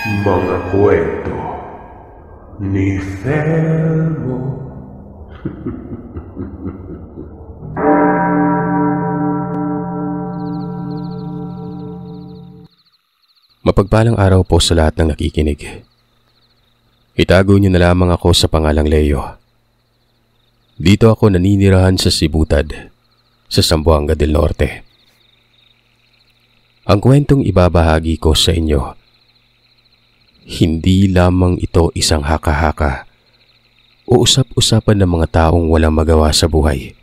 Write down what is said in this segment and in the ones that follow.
Mga kwento ni Felmo. Mapagpalang araw po sa lahat ng nakikinig. Itago niyo na lamang ako sa pangalang Leo. Dito ako naninirahan sa Sibutad, sa Zamboanga del Norte. Ang kwentong ibabahagi ko sa inyo, hindi lamang ito isang haka-haka o usap-usapan ng mga taong walang magawa sa buhay.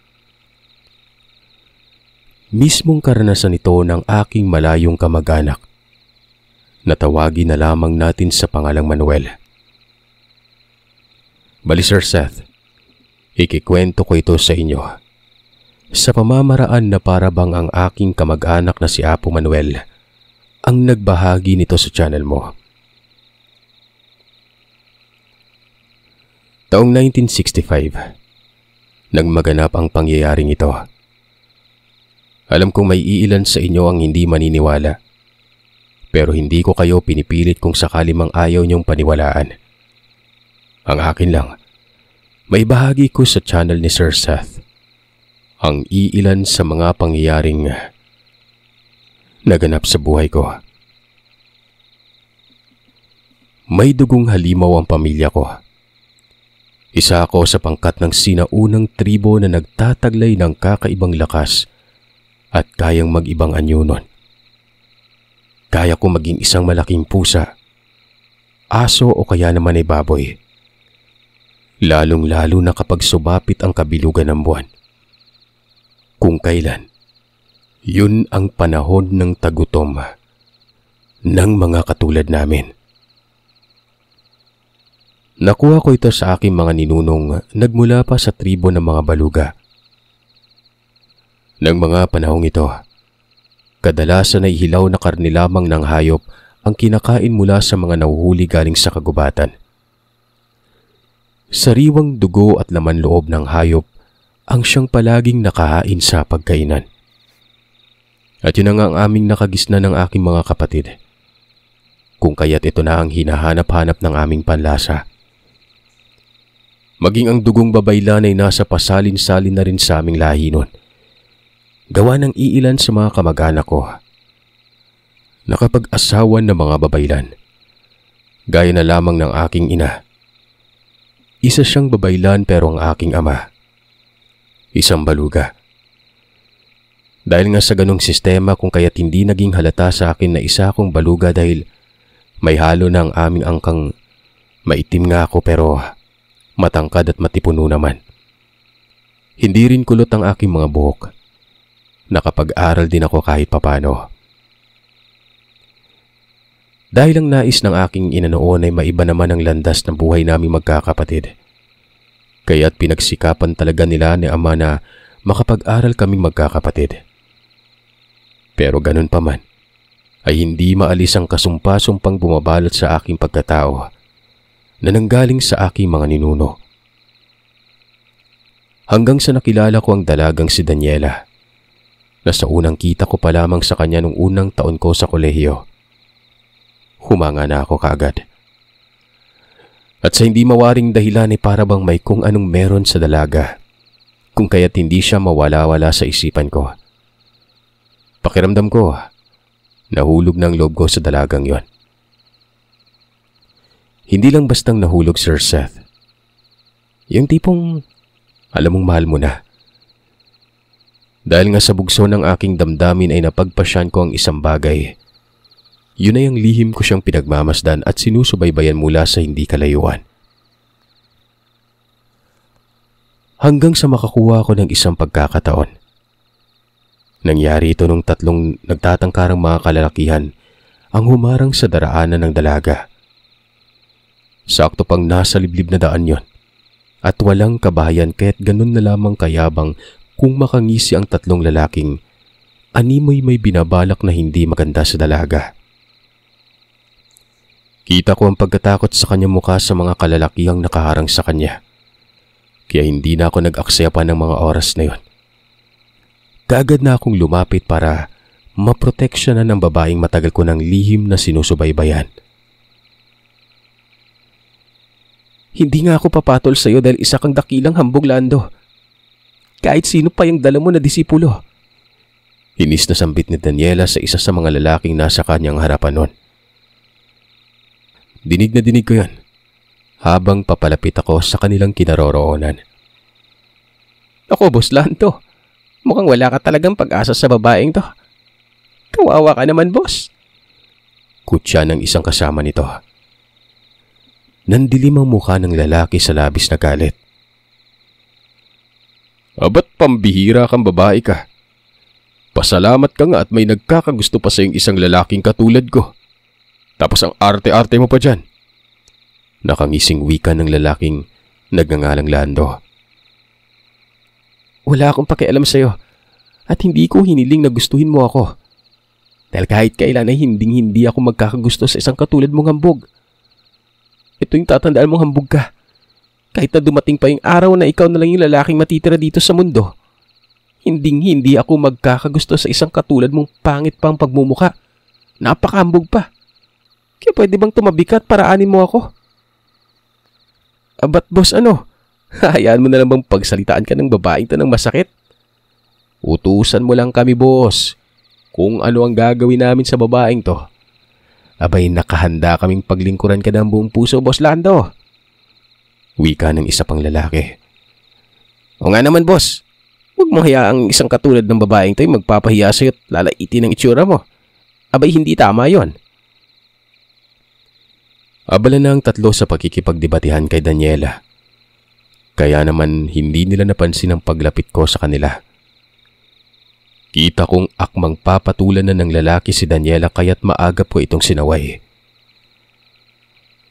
Mismong karanasan ito ng aking malayong kamag-anak na tawagin na lamang natin sa pangalang Manuel. Bali Sir Seth, ikikwento ko ito sa inyo sa pamamaraan na para bang ang aking kamag-anak na si Apo Manuel ang nagbahagi nito sa channel mo. Taong 1965, nang maganap ang pangyayaring ito. Alam kong may iilan sa inyo ang hindi maniniwala, pero hindi ko kayo pinipilit kung sakali mang ayaw niyong paniwalaan. Ang akin lang, may bahagi ko sa channel ni Sir Seth ang iilan sa mga pangyayaring naganap sa buhay ko. May dugong halimaw ang pamilya ko. Isa ako sa pangkat ng sinaunang tribo na nagtataglay ng kakaibang lakas at kayang mag-ibang anyo nun. Kaya ko maging isang malaking pusa, aso o kaya naman ay baboy. Lalong-lalo na kapag sumapit ang kabilugan ng buwan. Kung kailan, yun ang panahon ng tagutom ng mga katulad namin. Nakuha ko ito sa aking mga ninunong nagmula pa sa tribo ng mga baluga. Nang mga panahong ito, kadalasan ay hilaw na karne lamang ng hayop ang kinakain mula sa mga nahuhuli galing sa kagubatan. Sariwang dugo at laman loob ng hayop ang siyang palaging nakahain sa pagkainan. At yun ang aming nakagisna ng aking mga kapatid, kung kaya't ito na ang hinahanap-hanap ng aming panlasa. Maging ang dugong babaylan ay nasa pasalin-salin na rin sa aming lahi nun. Gawa ng iilan sa mga kamag-anak ko. Nakapag-asawan ng mga babaylan. Gaya na lamang ng aking ina. Isa siyang babaylan pero ang aking ama, isang baluga. Dahil nga sa ganong sistema kung kaya't hindi naging halata sa akin na isa akong baluga dahil may halo na ang aming angkang maitim nga ako pero matangkad at matipuno naman. Hindi rin kulot ang aking mga buhok. Nakapag-aral din ako kahit papano. Dahil ang nais ng aking ina noon ay maiba naman ang landas ng buhay naming magkakapatid. Kaya't pinagsikapan talaga nila ni ama na makapag-aral kaming magkakapatid. Pero ganun pa man, ay hindi maalis ang kasumpa-sumpang bumabalot sa aking pagkatao na nanggaling sa aking mga ninuno. Hanggang sa nakilala ko ang dalagang si Daniela, na sa unang kita ko pa lamang sa kanya nung unang taon ko sa kolehiyo. Humanga na ako kaagad. At sa hindi mawaring dahilan ay para bang may kung anong meron sa dalaga, kung kaya't hindi siya mawala-wala sa isipan ko. Pakiramdam ko, nahulog ng loob ko sa dalagang yon. Hindi lang bastang nahulog, Sir Seth. Yung tipong, alam mong mahal mo na. Dahil nga sa bugso ng aking damdamin ay napagpasyan ko ang isang bagay. Yun ay ang lihim ko siyang pinagmamasdan at sinusubaybayan mula sa hindi kalayuan. Hanggang sa makakuha ko ng isang pagkakataon. Nangyari ito nung tatlong nagtatangkarang mga kalalakihan ang humarang sa daraanan ng dalaga. Sakto pang nasa liblib na daan yon at walang kabahayan kaya't ganun na lamang kayabang kung makangisi ang tatlong lalaking animoy may binabalak na hindi maganda sa dalaga. Kita ko ang pagkatakot sa kanyang mukha sa mga kalalakihang nakaharang sa kanya. Kaya hindi na ako nag-aksaya pa ng mga oras na yon. Kaagad na akong lumapit para maproteksyonan ng babaeng matagal ko ng lihim na sinusubaybayan. Hindi nga ako papatol sa'yo dahil isa kang dakilang hambog, Lando. Kahit sino pa yung dala mo na disipulo. Inis na sambit ni Daniela sa isa sa mga lalaking nasa kanyang harapan nun. Dinig na dinig ko yan habang papalapit ako sa kanilang kinaroroonan. Ako, Boss Lando, mukhang wala ka talagang pag-asa sa babaeng to. Kawawa ka naman, boss. Kutya ng isang kasama nito. Nandilim ang mukha ng lalaki sa labis na galit. Abat pambihira kang babae ka. Pasalamat ka nga at may nagkakagusto pa sa yung isang lalaking katulad ko. Tapos ang arte-arte mo pa dyan. Nakangising wika ng lalaking nagngangalang Lando. Wala akong pakialam sa'yo at hindi ko hiniling na gustuhin mo ako. Dahil kahit kailan ay hindi ako magkakagusto sa isang katulad mong hambog. Ito yung tatandaan mong hambog ka. Kahit na dumating pa yung araw na ikaw na lang yung lalaking matitira dito sa mundo, hindi ako magkakagusto sa isang katulad mong pangit pang pagmumuka. Napakahambog pa. Kaya pwede bang tumabi ka at paraanin mo ako? Abat boss, ano? Hayaan mo na lang bang pagsalitaan ka ng babaeng to ng masakit? Utusan mo lang kami, boss. Kung ano ang gagawin namin sa babaeng to. Abay, nakahanda kaming paglingkuran ka ng buong puso, Boss Lando. Wika ng isa pang lalaki. O nga naman, boss. Huwag mo hayaang isang katulad ng babaeng to ay magpapahiya sa'yo at lalaitin ang itsura mo. Abay, hindi tama yon. Abala na ang tatlo sa pagkikipagdebatihan kay Daniela. Kaya naman hindi nila napansin ang paglapit ko sa kanila. Kita kong akmang papatulan na ng lalaki si Daniela kaya't maagap ko itong sinaway.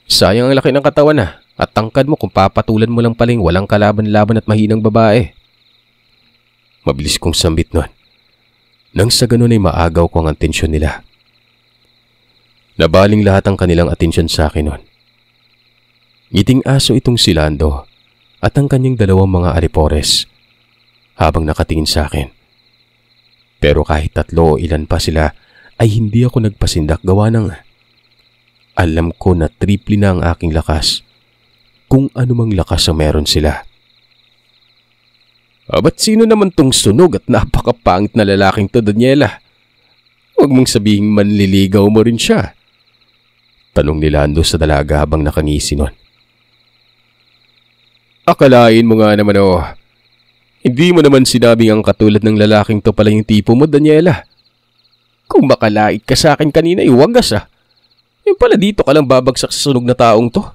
Sayang ang laki ng katawan na at tangkad mo kung papatulan mo lang paling walang kalaban-laban at mahinang babae. Mabilis kong sambit nun. Nang sa ganun ay maagaw ko ang atensyon nila. Nabaling lahat ang kanilang atensyon sa akin nun. Ngiting aso itong si Lando at ang kanyang dalawang mga alipores habang nakatingin sa akin. Pero kahit tatlo o ilan pa sila ay hindi ako nagpasindak gawa ng alam ko na triple na ang aking lakas kung anumang lakas ang meron sila. Ba't sino naman tong sunog at napakapangit na lalaking to, Daniela? Huwag mong sabihing manliligaw mo rin siya. Tanong ni Lando sa dalaga habang nakangisi nun. Akalain mo nga naman hindi mo naman sinabing ang katulad ng lalaking to pala yung tipo mo, Daniela. Kung makalait ka sa akin kanina, iwagas Yung pala dito ka lang babagsak sa sunog na taong to.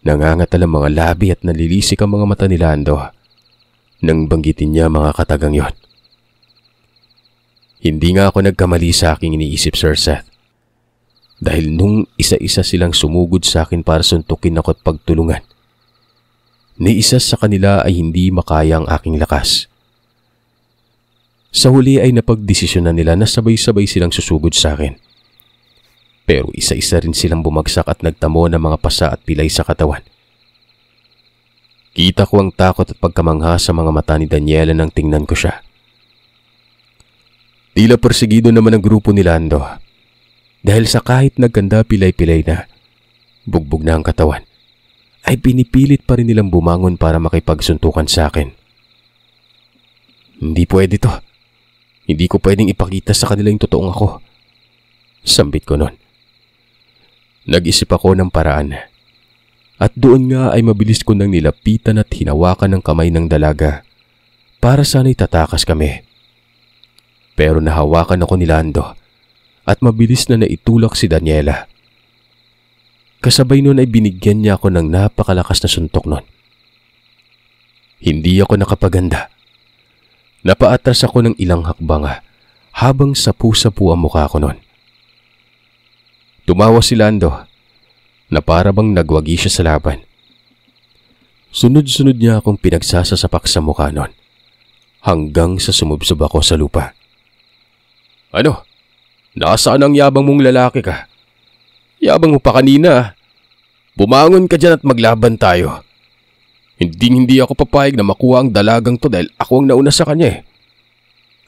Nangangatal ang mga labi at nalilisik ang mga mata ni Lando nang banggitin niya mga katagang yon. Hindi nga ako nagkamali sa aking iniisip, Sir Seth. Dahil nung isa-isa silang sumugod sa akin para suntukin ako at pagtulungan, ni isa sa kanila ay hindi makaya ang aking lakas. Sa huli ay napagdesisyonan nila na sabay-sabay silang susugod sa akin. Pero isa-isa rin silang bumagsak at nagtamo ng mga pasa at pilay sa katawan. Kita ko ang takot at pagkamangha sa mga mata ni Daniela nang tingnan ko siya. Tila persegido naman ang grupo ni Lando. Dahil sa kahit nagkanda pilay-pilay na, bugbog na ang katawan, ay pinipilit pa rin nilang bumangon para makipagsuntukan sa akin. Hindi pwede to. Hindi ko pwedeng ipakita sa kanila yung totoong ako. Sambit ko nun. Nag-isip ako ng paraan. At doon nga ay mabilis ko nang nilapitan at hinawakan ng kamay ng dalaga para sana'y tatakas kami. Pero nahawakan ako ni Lando at mabilis na naitulak si Daniela. Kasabay nun ay binigyan niya ako ng napakalakas na suntok nun. Hindi ako nakapaganda. Napaatras ako ng ilang hakbang habang sapu-sapu ang mukha ko nun. Tumawa si Lando na para bang nagwagi siya sa laban. Sunod-sunod niya akong pinagsasasapak sa mukha nun hanggang sa sumubsob ako sa lupa. Ano? Nasaan ang yabang mong lalaki ka? Yabang mo pa kanina. Bumangon ka dyan at maglaban tayo. Hindi ako papayag na makuha ang dalagang to dahil ako ang nauna sa kanya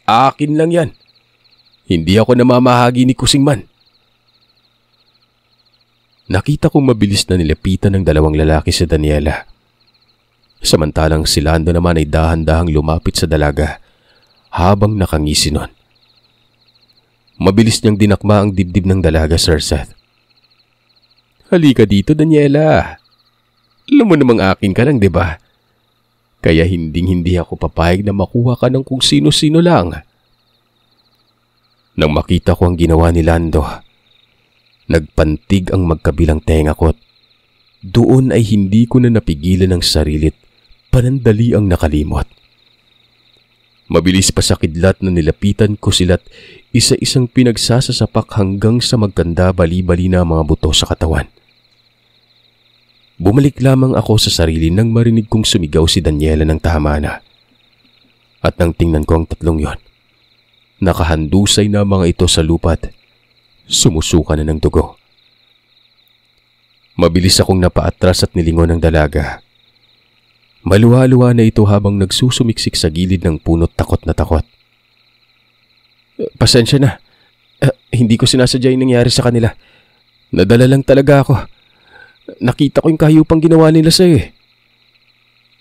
Akin lang yan. Hindi ako namamahagi ni Kusing Man. Nakita kong mabilis na nilapitan ng dalawang lalaki si Daniela. Samantalang si Lando naman ay dahan-dahang lumapit sa dalaga habang nakangisi nun. Mabilis niyang dinakma ang dibdib ng dalaga, Sir Seth. Halika dito, Daniela. Alam mo namang akin ka lang, di ba? Kaya hindi ako papayag na makuha ka ng kung sino-sino lang. Nang makita ko ang ginawa ni Lando, nagpantig ang magkabilang tenga ko. Doon ay hindi ko na napigilan ang sarilit, panandali ang nakalimot. Mabilis pa sa kidlat na nilapitan ko sila't isa-isang pinagsasasapak hanggang sa magkanda bali-bali na mga buto sa katawan. Bumalik lamang ako sa sarili nang marinig kong sumigaw si Daniela ng tama na. At nang tingnan ko ang tatlong yon, nakahandusay na mga ito sa lupa't sumusuka na ng dugo. Mabilis akong napaatras at nilingon ng dalaga. Maluwa-luwa na ito habang nagsusumiksik sa gilid ng punot takot na takot. Pasensya na. Hindi ko sinasadya yung nangyari sa kanila. Nadala lang talaga ako. Nakita ko yung kahiyupang ginawa nila sa'yo eh.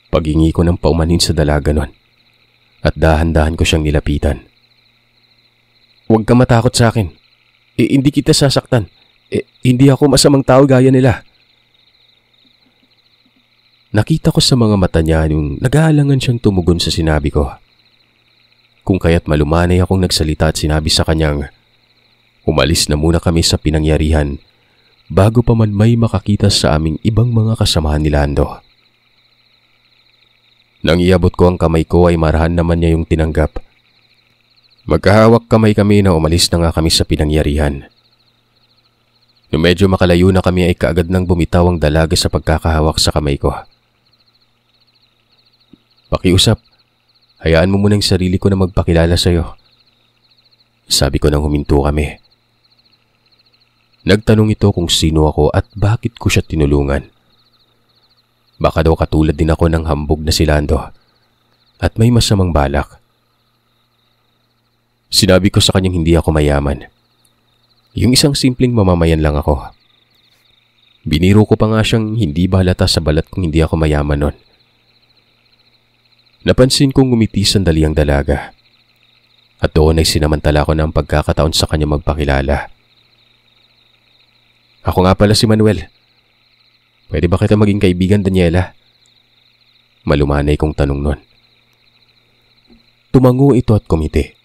Paghingi ko ng paumanhin sa dalaga nun at dahan-dahan ko siyang nilapitan. Huwag ka matakot sa akin. Hindi kita sasaktan. Hindi ako masamang tao gaya nila. Nakita ko sa mga mata niya yung nag-aalangan siyang tumugon sa sinabi ko. Kung kaya't malumanay akong nagsalita at sinabi sa kanyang, umalis na muna kami sa pinangyarihan bago pa man may makakita sa aming ibang mga kasamahan ni Lando. Nang iabot ko ang kamay ko ay marahan naman niya yung tinanggap. Magkahawak kamay kami na umalis na nga kami sa pinangyarihan. Nung medyo makalayo na kami ay kaagad nang bumitaw ang dalaga sa pagkakahawak sa kamay ko. Pakiusap, hayaan mo muna ang sarili ko na magpakilala sa'yo. Sabi ko nang huminto kami. Nagtanong ito kung sino ako at bakit ko siya tinulungan. Baka daw katulad din ako ng hambog na si Lando at may masamang balak. Sinabi ko sa kanyang hindi ako mayaman. Yung isang simpleng mamamayan lang ako. Biniro ko pa nga siyang hindi balata sa balat kung hindi ako mayaman nun. Napansin kong ngumiti sandali ang dalaga. At doon ay sinamantala ko na ang pagkakataon sa kanya magpakilala. Ako nga pala si Manuel. Pwede ba kita maging kaibigan, Daniela? Malumanay kong tanong nun. Tumango ito at kumiti.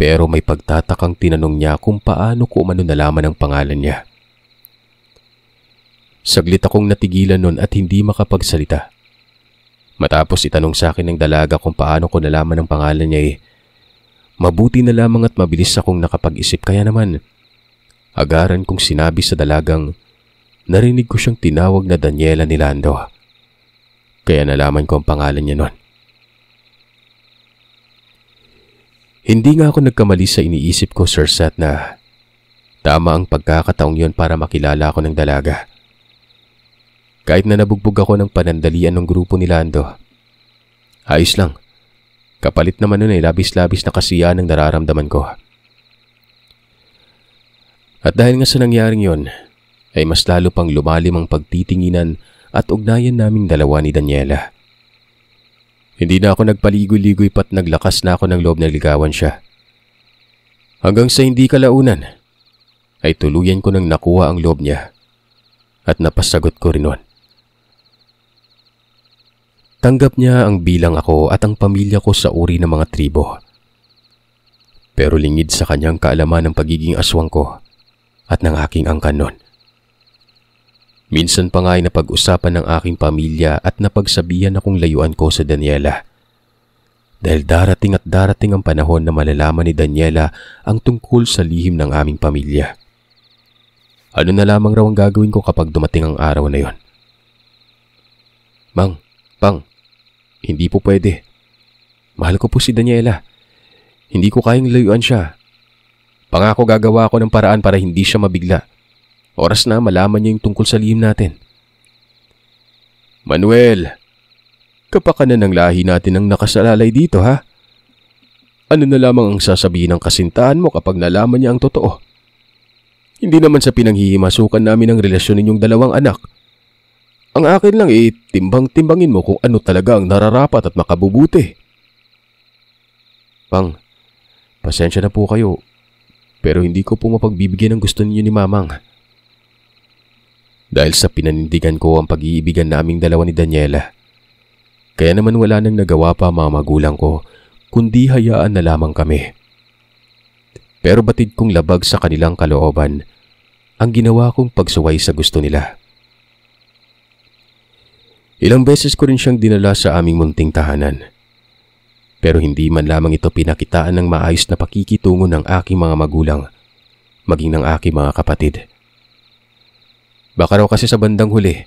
Pero may pagtatakang tinanong niya kung paano ko umano nalaman ang pangalan niya. Saglit akong natigilan nun at hindi makapagsalita. Matapos itanong sa akin ng dalaga kung paano ko nalaman ang pangalan niya mabuti na lamang at mabilis akong nakapag-isip kaya naman agaran kong sinabi sa dalagang narinig ko siyang tinawag na Daniela ni Lando. Kaya nalaman ko ang pangalan niya nun. Hindi nga ako nagkamali sa iniisip ko, Sir Seth, na tama ang pagkakataong yon para makilala ako ng dalaga. Kahit na nabugbog ako ng panandalian ng grupo ni Lando. Ayos lang. Kapalit naman nun ay labis-labis na kasiyahan ang nararamdaman ko. At dahil nga sa nangyaring yon, ay mas lalo pang lumalim ang pagtitinginan at ugnayan naming dalawa ni Daniela. Hindi na ako nagpaligoy-ligoy pat naglakas na ako ng loob na ligawan siya. Hanggang sa hindi kalaunan, ay tuluyan ko nang nakuha ang loob niya at napasagot ko rin nun. Tanggap niya ang bilang ako at ang pamilya ko sa uri ng mga tribo. Pero lingid sa kanyang kaalaman ng pagiging aswang ko at ng aking angkan nun. Minsan pa nga ay napag-usapan ng aking pamilya at napagsabihan akong layuan ko sa Daniela. Dahil darating at darating ang panahon na malalaman ni Daniela ang tungkol sa lihim ng aming pamilya. Ano na lamang raw ang gagawin ko kapag dumating ang araw na yon? Mang, Pang, hindi po pwede. Mahal ko po si Daniela. Hindi ko kayang layuan siya. Pangako gagawa ako ng paraan para hindi siya mabigla. Oras na malaman niya yung tungkol sa lihim natin. Manuel, kapakanan ng lahi natin ang nakasalalay dito, ha? Ano na lamang ang sasabihin ng kasintahan mo kapag nalaman niya ang totoo? Hindi naman sa pinanghihimasukan namin ang relasyon ninyong dalawang anak. Ang akin lang timbang-timbangin mo kung ano talaga ang nararapat at makabubuti. Pang, pasensya na po kayo, pero hindi ko po mapagbibigyan ang gusto ninyo ni Mamang. Dahil sa pinanindigan ko ang pag-iibigan naming dalawa ni Daniela, kaya naman wala nang nagawa pa mga magulang ko, kundi hayaan na lamang kami. Pero batid kong labag sa kanilang kalooban ang ginawa kong pagsuway sa gusto nila. Ilang beses ko rin siyang dinala sa aming munting tahanan. Pero hindi man lamang ito pinakitaan ng maayos na pakikitungo ng aking mga magulang, maging ng aking mga kapatid. Baka raw kasi sa bandang huli,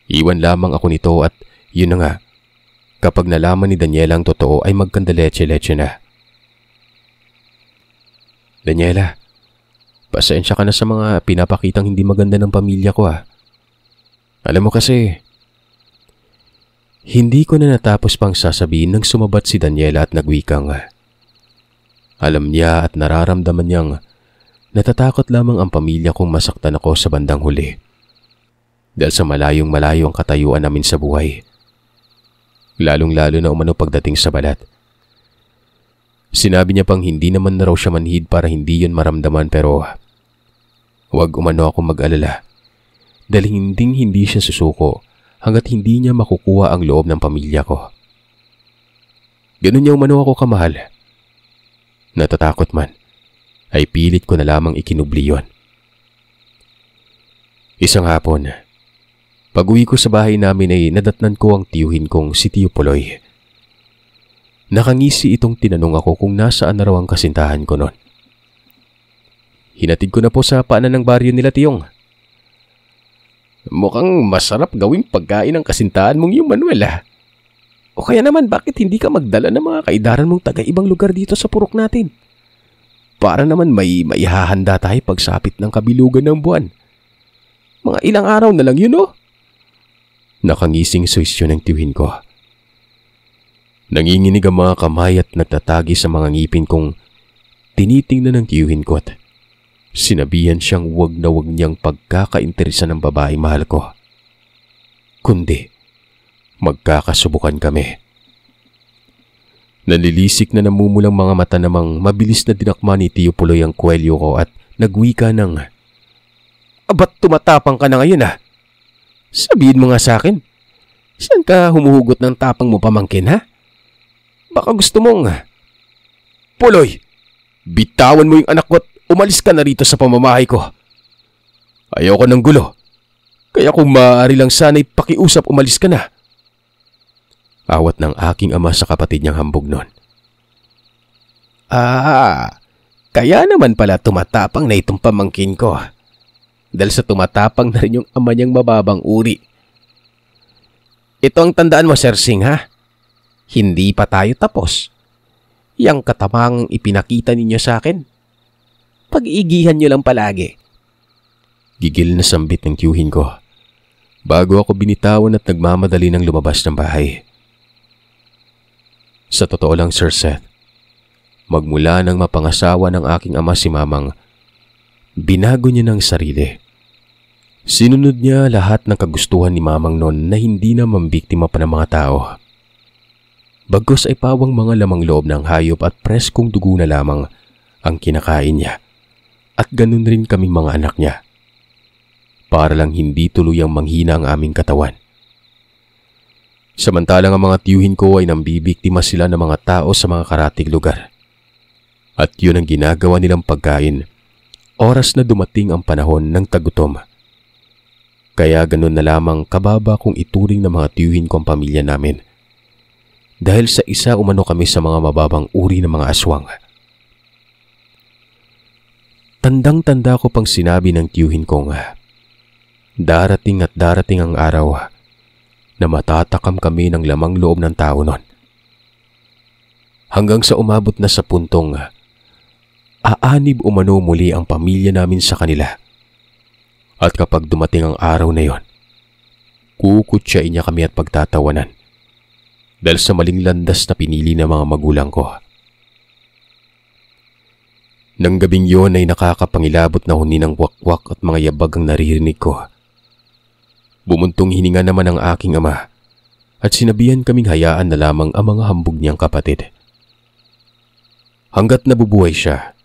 iwan lamang ako nito at yun na nga, kapag nalaman ni Daniela ang totoo ay magkandaleche-leche na. Daniela, pasensya ka na sa mga pinapakitang hindi maganda ng pamilya ko Alam mo kasi, hindi ko na natapos pang sasabihin nang sumabat si Daniela at nagwikang. Alam niya at nararamdaman niyang natatakot lamang ang pamilya kong masaktan ako sa bandang huli. Dahil sa malayong-malayo ang katayuan namin sa buhay. Lalong-lalo na umano pagdating sa balat. Sinabi niya pang hindi naman na raw siya manhid para hindi yun maramdaman pero huwag umano ako mag-alala. Dahil hindi siya susuko hanggat hindi niya makukuha ang loob ng pamilya ko. Ganun niya umano ako kamahal. Natatakot man, ay pilit ko na lamang ikinubli yon. Isang hapon, pag-uwi ko sa bahay namin ay nadatnan ko ang tiyuhin kong si Tiyo Puloy. Nakangisi itong tinanong ako kung nasaan na raw ang kasintahan ko noon. Hinatid ko na po sa paanan ng baryo nila, Tiyong. Mukhang masarap gawing pagkain ng kasintahan mong yung Manuel O kaya naman bakit hindi ka magdala ng mga kaidaran mong taga-ibang lugar dito sa purok natin? Para naman may hahanda tayo pagsapit ng kabilugan ng buwan. Mga ilang araw na lang yun Nakangising suisyon ng tiyuhin ko. Nanginginig ang mga kamay at nagtatagi sa mga ngipin kong tinitingnan ng tiyuhin ko at sinabihan siyang wag na wag niyang pagkakainteresan ng babae mahal ko. Kundi, magkakasubukan kami. Nalilisik na namumulang mga mata namang mabilis na dinakma ni Tiyo Puloy ang kwelyo ko at nagwika ng, Ba't tumatapang ka na ngayon Sabihin mo nga sa akin, saan ka humuhugot ng tapang mo pamangkin Baka gusto mong, Puloy, bitawan mo yung anak ko at umalis ka na rito sa pamamahay ko. Ayoko ng gulo. Kaya kung maaari lang sana'y pakiusap umalis ka na. Awat ng aking ama sa kapatid niyang hambog noon. Kaya naman pala tumatapang na itong pamangkin ko. Dahil sa tumatapang na rin yung ama niyang mababang uri. Ito ang tandaan mo, Sir Singh, Hindi pa tayo tapos. Yang katamang ipinakita ninyo sa akin. Pag-iigihan niyo lang palagi. Gigil na sambit ng tiyuhin ko bago ako binitawan at nagmamadali ng lumabas ng bahay. Sa totoo lang, Sir Seth, magmula nang mapangasawa ng aking ama si Mamang, binago niya ng sarili. Sinunod niya lahat ng kagustuhan ni Mamang noon na hindi na mambiktima pa ng mga tao. Bagkus ay pawang mga lamang loob ng hayop at preskong dugo na lamang ang kinakain niya. At ganun rin kaming mga anak niya. Para lang hindi tuluyang manghina ang aming katawan. Samantalang ang mga tiyuhin ko ay nambibiktima sila ng mga tao sa mga karatig lugar. At yun ang ginagawa nilang pagkain, oras na dumating ang panahon ng tagutom. Kaya ganun na lamang kababa kung ituring ng mga tiyuhin ko ang pamilya namin. Dahil sa isa umano kami sa mga mababang uri ng mga aswang. Tandang-tanda ko pang sinabi ng tiyuhin kong, darating at darating ang araw na matatakam kami ng lamang loob ng tao nun. Hanggang sa umabot na sa puntong aanib umano muli ang pamilya namin sa kanila. At kapag dumating ang araw na yon, kukutsain niya kami at pagtatawanan dahil sa maling landas na pinili ng mga magulang ko. Nang gabing yon ay nakakapangilabot na huni ng wakwak at mga yabag ang naririnig ko. Bumuntong hininga naman ang aking ama at sinabihan kaming hayaan na lamang ang mga hambog niyang kapatid. Hanggat nabubuhay siya,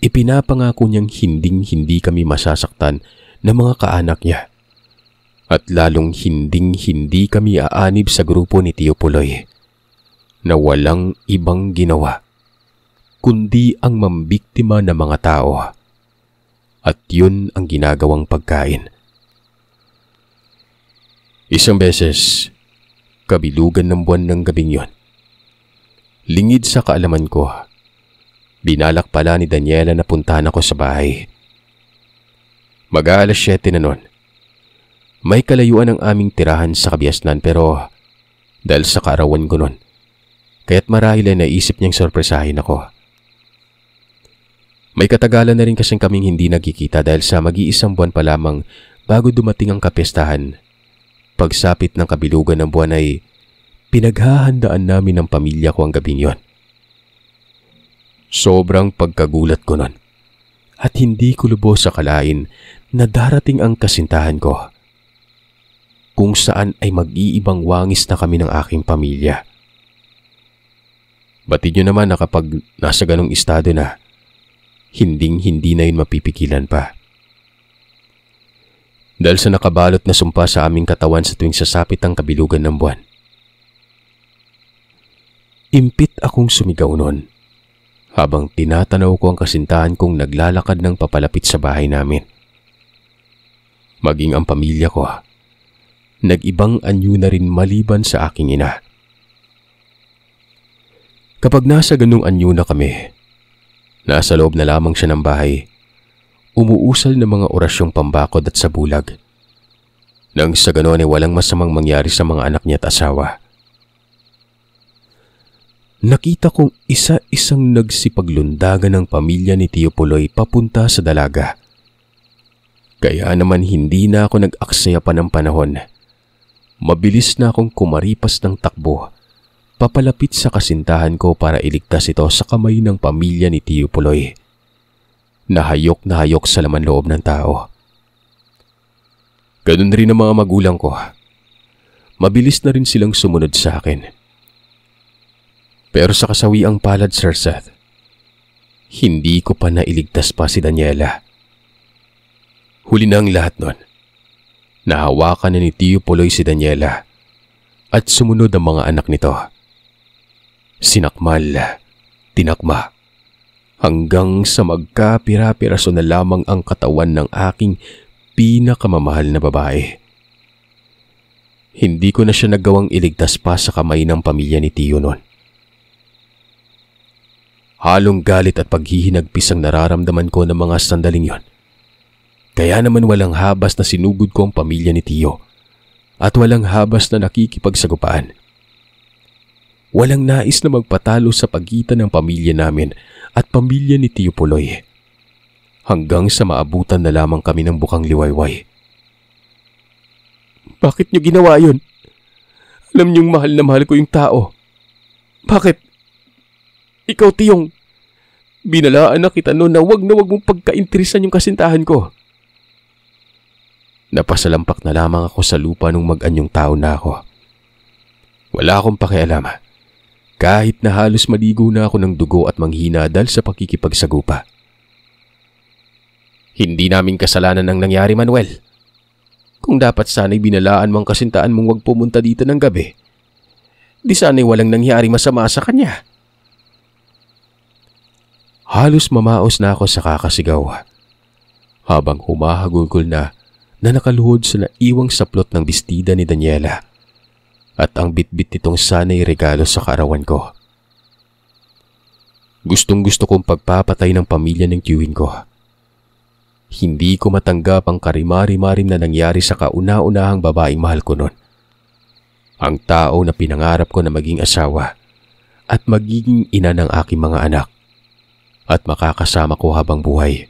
ipinapangako niyang hinding-hindi kami masasaktan ng mga kaanak niya at lalong hinding-hindi kami aanib sa grupo ni Tio Puloy na walang ibang ginawa kundi ang mambiktima ng mga tao at yun ang ginagawang pagkain. Isang beses, kabilugan ng buwan ng gabing yon, lingid sa kaalaman ko, binalak pala ni Daniela na puntahan ako sa bahay. Mag-aalas 7 na nun. May kalayuan ang aming tirahan sa Kabiasnan pero dahil sa kaarawan ko nun, kaya't marahil ay naisip niyang sorpresahin ako. May katagalan na rin kasing kaming hindi nagkikita dahil sa mag-iisang buwan pa lamang bago dumating ang kapistahan. Pagsapit ng kabilugan ng buwan ay pinaghahandaan namin ng pamilya ko ang gabing yon. Sobrang pagkagulat ko nun at hindi ko lubos sa akalain na darating ang kasintahan ko kung saan ay mag-iibang wangis na kami ng aking pamilya. Batid nyo naman na kapag nasa ganong estado na, hinding-hindi na yun mapipigilan pa. Dahil sa nakabalot na sumpa sa aming katawan sa tuwing sasapit ang kabilugan ng buwan. Impit akong sumigaw noon habang tinatanaw ko ang kasintahan kong naglalakad ng papalapit sa bahay namin. Maging ang pamilya ko, nag-ibang anyo na rin maliban sa aking ina. Kapag nasa ganung anyo na kami, nasa loob na lamang siya ng bahay, umuusal ng mga orasyong pambakod at sabulag. Nang sa ganon ay walang masamang mangyari sa mga anak niya at asawa. Nakita kong isa-isang nagsipaglundagan ng pamilya ni Tio Puloy papunta sa dalaga. Kaya naman hindi na ako nag-aksaya pa ng panahon. Mabilis na akong kumaripas ng takbo, papalapit sa kasintahan ko para iligtas ito sa kamay ng pamilya ni Tio Puloy. Nahayok na hayok sa laman loob ng tao. Ganun rin ang mga magulang ko. Mabilis na rin silang sumunod sa akin. Pero sa kasawiang palad, Sir Seth, hindi ko pa nailigtas pa si Daniela. Huli na ang lahat nun. Nahawakan na ni Tio Puloy si Daniela at sumunod ang mga anak nito. Sinakmal, tinakma, hanggang sa magkapira-piraso na lamang ang katawan ng aking pinakamamahal na babae. Hindi ko na siya nagawang iligtas pa sa kamay ng pamilya ni Tio noon. Halong galit at paghihinagpis ang nararamdaman ko ng mga sandaling yon. Kaya naman walang habas na sinugod ko ang pamilya ni Tio at walang habas na nakikipagsagupaan. Walang nais na magpatalo sa pagitan ng pamilya namin at pamilya ni Tio Puloy. Hanggang sa maabutan na lamang kami ng bukang liwayway. Bakit niyo ginawa yun? Alam niyong mahal na mahal ko yung tao. Bakit? Ikaw, Tiyong, binalaan na kita noon na wag mong pagkainteresan yung kasintahan ko. Napasalampak na lamang ako sa lupa nung mag-anyong tao na ako. Wala akong pakialam. Kahit na halos maligo na ako ng dugo at manghina dahil sa pakikipagsagupa. Hindi namin kasalanan ang nangyari, Manuel. Kung dapat sana'y binalaan mong kasintaan mong wag pumunta dito ng gabi, di sana'y walang nangyari masama sa kanya. Halos mamaos na ako sa kakasigaw habang humahagulgol na nakaluhod sa naiwang saplot ng bestida ni Daniela at ang bitbit nitong sana'y regalo sa kaarawan ko. Gustong-gusto kong pagpapatay ng pamilya ng tiyuhin ko. Hindi ko matanggap ang karimari-marim na nangyari sa kauna-unahang babaeng mahal ko noon. Ang tao na pinangarap ko na maging asawa at magiging ina ng aking mga anak at makakasama ko habang buhay.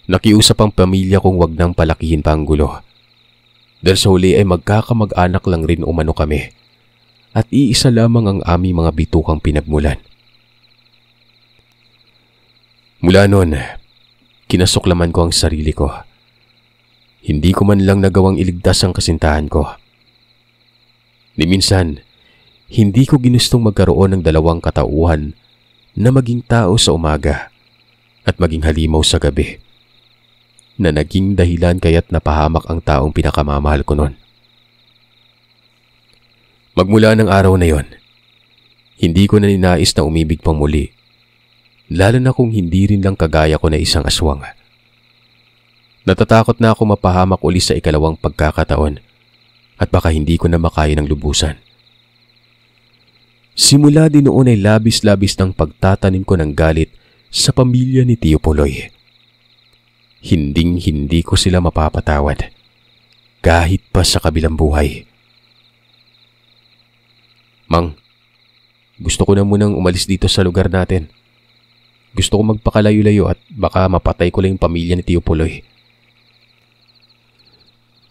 Nakiusap ang pamilya kong wag nang palakihin pa ang gulo. Dahil sa huli ay magkakamag-anak lang rin umano kami at iisa lamang ang aming mga bitukang pinagmulan. Mula noon, kinasuklaman ko ang sarili ko. Hindi ko man lang nagawang iligtas ang kasintahan ko. Ni minsan, hindi ko ginustong magkaroon ng dalawang katauhan na maging tao sa umaga at maging halimaw sa gabi, na naging dahilan kaya't napahamak ang taong pinakamamahal ko noon. Magmula ng araw na yon, hindi ko na ninais na umibig pang muli, lalo na kung hindi rin lang kagaya ko na isang aswang. Natatakot na ako mapahamak uli sa ikalawang pagkakataon at baka hindi ko na makaya ng lubusan. Simula din noon ay labis-labis ng pagtatanim ko ng galit sa pamilya ni Tio Puloy. Hinding-hindi ko sila mapapatawad, kahit pa sa kabilang buhay. Mang, gusto ko na munang umalis dito sa lugar natin. Gusto ko magpakalayo-layo at baka mapatay ko lang yung pamilya ni Tio Puloy.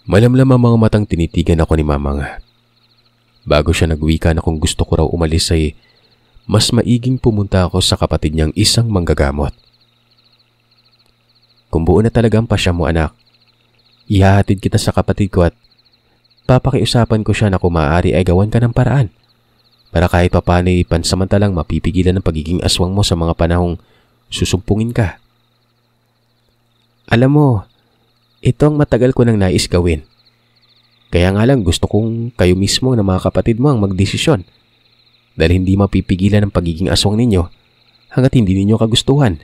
Malamlam ang mga matang tinitigan ako ni Mamang. Bago siya nagwika na kung gusto ko raw umalis ay mas maiging pumunta ako sa kapatid niyang isang manggagamot. Kung buo na talagang pasya mo, anak, ihahatid kita sa kapatid ko at papakiusapan ko siya na kung maaari ay gawan ka ng paraan para kahit papaano ay pansamantalang mapipigilan ng pagiging aswang mo sa mga panahong susumpungin ka. Alam mo, ito ang matagal ko nang nais gawin. Kaya nga lang gusto kong kayo mismo na mga kapatid mo ang magdesisyon dahil hindi mapipigilan ang pagiging aswang ninyo hanggat hindi ninyo kagustuhan.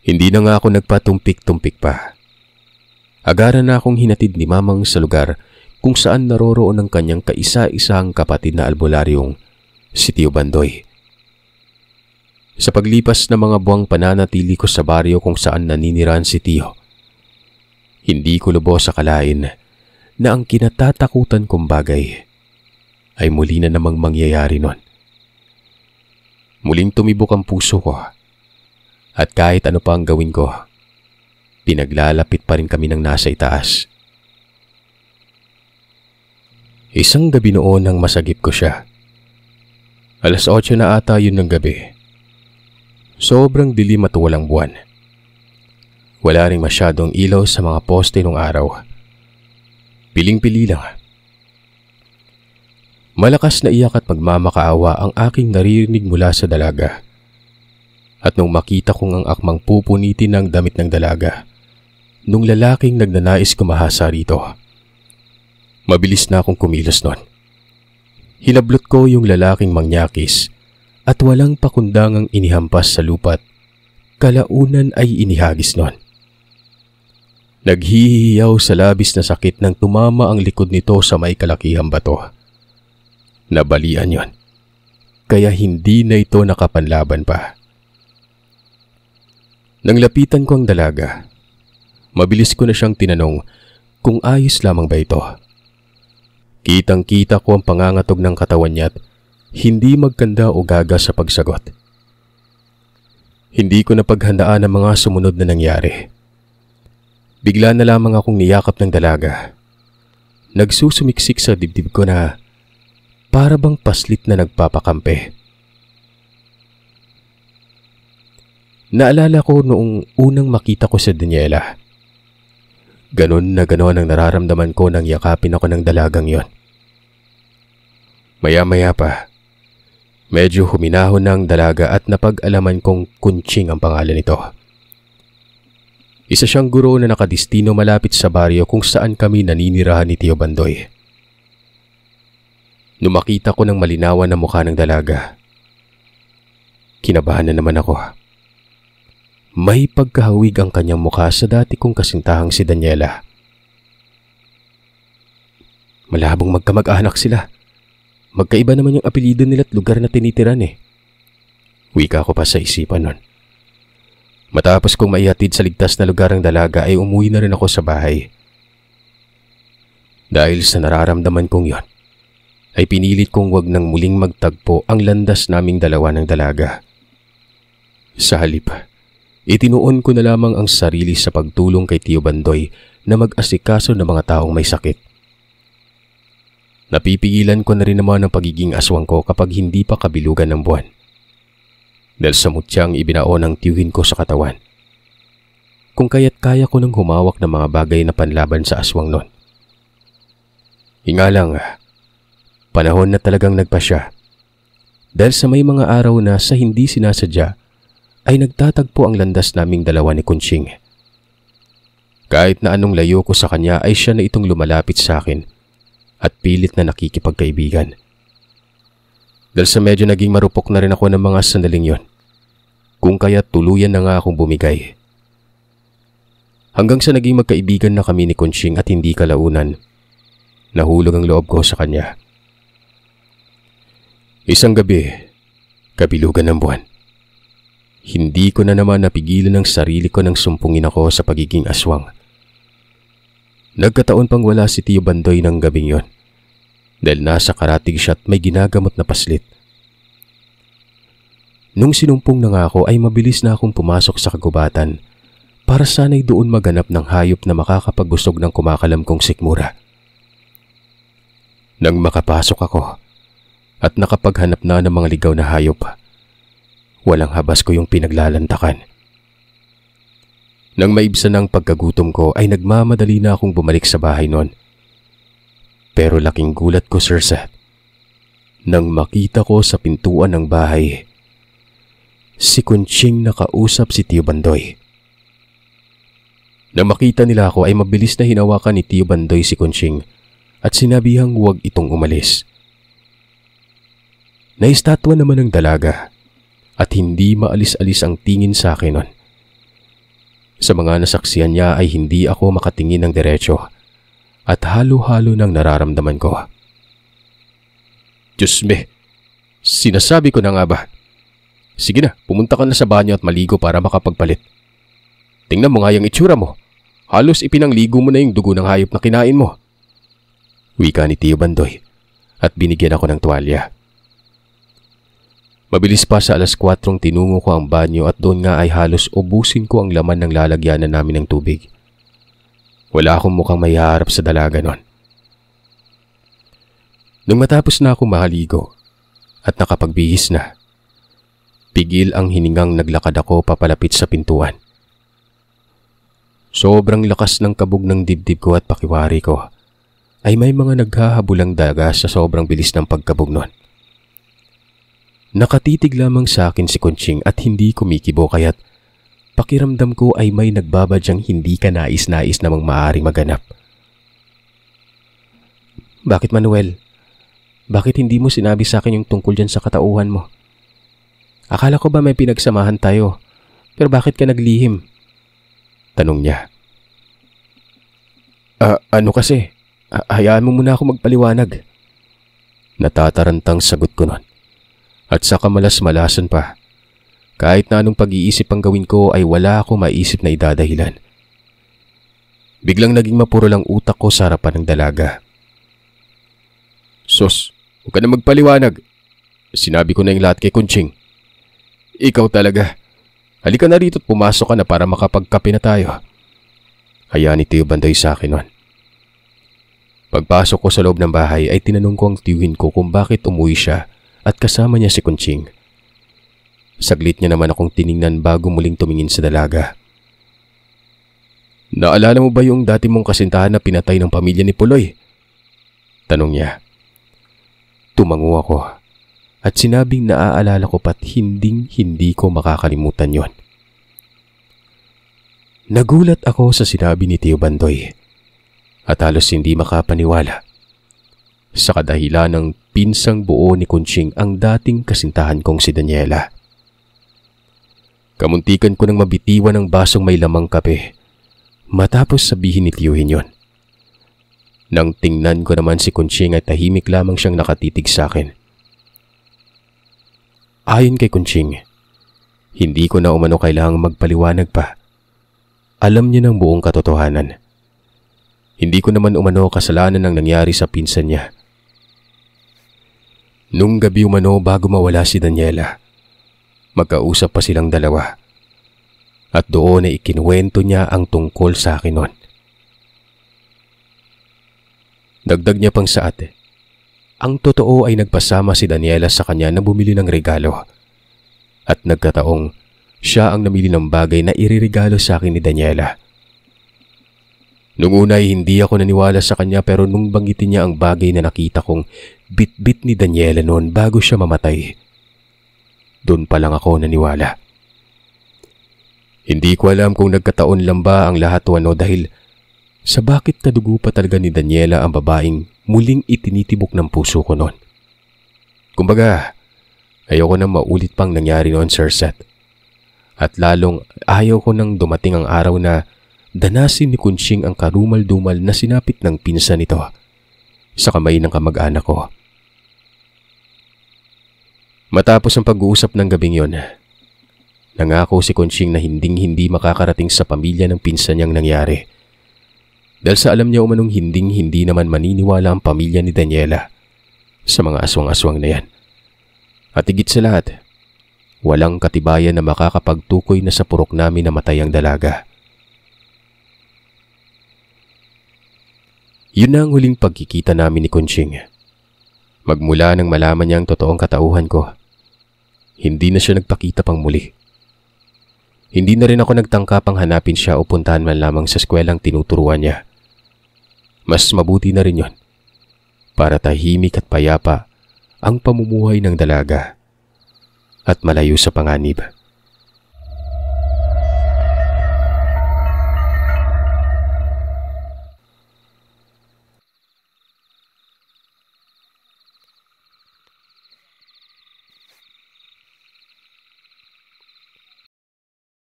Hindi na nga ako nagpatumpik-tumpik pa. Agaran na akong hinatid ni Mamang sa lugar kung saan naroroon ang kanyang kaisa-isang kapatid na albularyong si Tio Bandoy. Sa paglipas ng mga buwang pananatili ko sa baryo kung saan naninirahan si Tio, hindi ko lubos akalain na ang kinatatakutan kong bagay ay muli na namang mangyayari nun. Muling tumibok ang puso ko at kahit ano pa ang gawin ko, pinaglalapit pa rin kami ng nasa itaas. Isang gabi noon nang masagip ko siya. 8:00 na ata yun ng gabi. Sobrang dilim at walang buwan. Wala ring masyadong ilaw sa mga poste nung araw. Piling-pili lang. Malakas na iyak at magmamakaawa ang aking naririnig mula sa dalaga. At nung makita kong ang akmang pupunitin ng damit ng dalaga, nung lalaking nagnanais kumahasa rito, mabilis na akong kumilos nun. Hinablot ko yung lalaking mangyakis at walang pakundangang inihampas sa lupa't kalaunan ay inihagis nun. Naghihiyaw sa labis na sakit nang tumama ang likod nito sa may kalakihang bato. Nabalian yon, kaya hindi na ito nakapanlaban pa. Nang lapitan ko ang dalaga, mabilis ko na siyang tinanong kung ayos lamang ba ito. Kitang-kita ko ang pangangatog ng katawan niya at hindi magkanda o gaga sa pagsagot. Hindi ko napaghandaan ang mga sumunod na nangyari. Bigla na lamang akong niyakap ng dalaga. Nagsusumiksik sa dibdib ko na para bang paslit na nagpapakampi. Naalala ko noong unang makita ko si Daniela. Ganon na ganon ang nararamdaman ko nang yakapin ako ng dalagang yon. Maya-maya pa, medyo huminahon na ang dalaga at napag-alaman kong Kunching ang pangalan nito. Isa siyang guro na nakadistino malapit sa baryo kung saan kami naninirahan ni Tio Bandoy. Nung makita ko ng malinawan na mukha ng dalaga, kinabahan na naman ako. May pagkahawig ang kanyang mukha sa dati kong kasintahang si Daniela. Malabong magkamag-anak sila. Magkaiba naman yung apelyido nila at lugar na tinitiran eh. Wika ko pa sa isipan nun. Matapos kong maihatid sa ligtas na lugar ang dalaga ay umuwi na rin ako sa bahay. Dahil sa nararamdaman kong yon, ay pinilit kong wag nang muling magtagpo ang landas naming dalawa ng dalaga. Sa halip, itinuon ko na lamang ang sarili sa pagtulong kay Tio Bandoy na mag-asikaso ng mga taong may sakit. Napipigilan ko na rin naman ang pagiging aswang ko kapag hindi pa kabilugan ng buwan. dahil sa mutyang ibinaon ng tiyuhin ko sa katawan. Kung kaya't kaya ko nang humawak ng mga bagay na panlaban sa aswang nun. Hinga lang, panahon na talagang nagpasya. Dahil sa may mga araw na sa hindi sinasadya ay nagtatagpo ang landas naming dalawa ni Kunching. Kahit na anong layo ko sa kanya ay siya na itong lumalapit sa akin at pilit na nakikipagkaibigan. Dahil sa medyo naging marupok na rin ako ng mga sandaling yon, kung kaya tuluyan na nga akong bumigay. Hanggang sa naging magkaibigan na kami ni Kunching at hindi kalaunan, nahulog ang loob ko sa kanya. Isang gabi, kabilugan ng buwan, hindi ko na naman napigilan ang sarili ko nang sumpungin ako sa pagiging aswang. Nagkataon pang wala si Tio Bandoy ng gabing yon, dahil nasa karatig siya at may ginagamot na paslit. Nung sinumpong na nga ako ay mabilis na akong pumasok sa kagubatan para sana'y doon maganap ng hayop na makakapagbusog ng kumakalam kong sikmura. Nang makapasok ako at nakapaghanap na ng mga ligaw na hayop, walang habas ko yung pinaglalantakan. Nang maibsan ang pagkagutom ko ay nagmamadali na akong bumalik sa bahay noon. Pero laking gulat ko, Sir Seth, nang makita ko sa pintuan ng bahay si Kunching nakausap si Tio Bandoy. Nang makita nila ako ay mabilis na hinawakan ni Tio Bandoy si Kunching at sinabihang huwag itong umalis. Naistatwa naman ng dalaga at hindi maalis-alis ang tingin sa akin nun. Sa mga nasaksihan niya ay hindi ako makatingin ng diretsyo at halo-halo ng nararamdaman ko. Diyos me, sinasabi ko na nga ba? Sige na, pumunta ka na sa banyo at maligo para makapagpalit. Tingnan mo nga yung itsura mo. Halos ipinangligo mo na yung dugo ng hayop na kinain mo. Wika ni Tio Bandoy at binigyan ako ng tuwalya. Mabilis pa sa 4:00 tinungo ko ang banyo at doon nga ay halos ubusin ko ang laman ng lalagyanan namin ng tubig. Wala akong mukhang mahiharap sa dalaga nun. Nung matapos na akong mahaligo at nakapagbihis na, pigil ang hiningang naglakad ako papalapit sa pintuan. Sobrang lakas ng kabog ng dibdib ko at pakiwari ko ay may mga naghahabulang daga sa sobrang bilis ng pagkabog nun. Nakatitig lamang sa akin si Kunching at hindi kumikibo kaya't pakiramdam ko ay may nagbabadyang hindi ka nais-nais namang maaaring maganap. Bakit, Manuel? Bakit hindi mo sinabi sa akin yung tungkol dyan sa katauhan mo? Akala ko ba may pinagsamahan tayo, pero bakit ka naglihim? Tanong niya. Ano kasi? Hayaan mo muna ako magpaliwanag. Natatarantang sagot ko nun. At saka malas-malasan pa. Kahit na anong pag-iisip ang gawin ko ay wala ako maisip na idadahilan. Biglang naging mapuro lang utak ko sa harapan ng dalaga. Sus, huwag ka na magpaliwanag. Sinabi ko na yung lahat kay Kunching. Ikaw talaga. Halika na rito at pumasok ka na para makapagkape na tayo. Hayaan ni Tio Bandoy sa akin nun. Pagpasok ko sa loob ng bahay ay tinanong ko ang tiyuhin ko kung bakit umuwi siya at kasama niya si Kunching. Saglit niya naman akong tiningnan bago muling tumingin sa dalaga. Naalala mo ba yung dati mong kasintahan na pinatay ng pamilya ni Puloy? Tanong niya. Tumango ako at sinabing naaalala ko pat hindi ko makakalimutan yon. Nagulat ako sa sinabi ni Tio Bandoy at halos hindi makapaniwala sa kadahilan ng pinsang buo ni Kunching ang dating kasintahan kong si Daniela. Kamuntikan ko nang mabitiwan ng basong may lamang kape matapos sabihin ni tiyuhin yon. Nang tingnan ko naman si Kunching ay tahimik lamang siyang nakatitig sa akin. Ayon kay Kunching, hindi ko na umano kailangang magpaliwanag pa. Alam niya ng buong katotohanan. Hindi ko naman umano kasalanan ng nangyari sa pinsan niya. Nung gabi umano bago mawala si Daniela, magkausap pa silang dalawa. At doon ay ikinuwento niya ang tungkol sa akin nun. Dagdag niya pang sa ate. Ang totoo ay nagpasama si Daniela sa kanya na bumili ng regalo. At nagkataong siya ang namili ng bagay na iririgalo sa akin ni Daniela. Nung una ay hindi ako naniwala sa kanya, pero nung banggitin niya ang bagay na nakita kong bit-bit ni Daniela noon bago siya mamatay, doon pa lang ako naniwala. Hindi ko alam kung nagkataon lang ba ang lahat o ano, dahil sa bakit kadugo pa talaga ni Daniela ang babaeng muling itinitibok ng puso ko noon. Kumbaga, ayoko nang maulit pang nangyari noon, Sir Seth. At lalong ayaw ko nang dumating ang araw na danasin ni Kunching ang karumal-dumal na sinapit ng pinsan nito sa kamay ng kamag-anak ko. Matapos ang pag-uusap ng gabing yon, nangako si Kunching na hinding-hindi makakarating sa pamilya ng pinsan niyang nangyari. Dahil sa alam niya umanong hinding-hindi naman maniniwala ang pamilya ni Daniela sa mga aswang-aswang na yan. At higit sa lahat, walang katibayan na makakapagtukoy na sa purok namin namatay ang dalaga. Yun na ang huling pagkikita namin ni Kunching. Magmula nang malaman niya ang totoong katauhan ko, hindi na siya nagpakita pang muli. Hindi na rin ako nagtangka pang hanapin siya o puntahan man lamang sa eskwelang tinuturuan niya. Mas mabuti na rin yun, para tahimik at payapa ang pamumuhay ng dalaga at malayo sa panganib.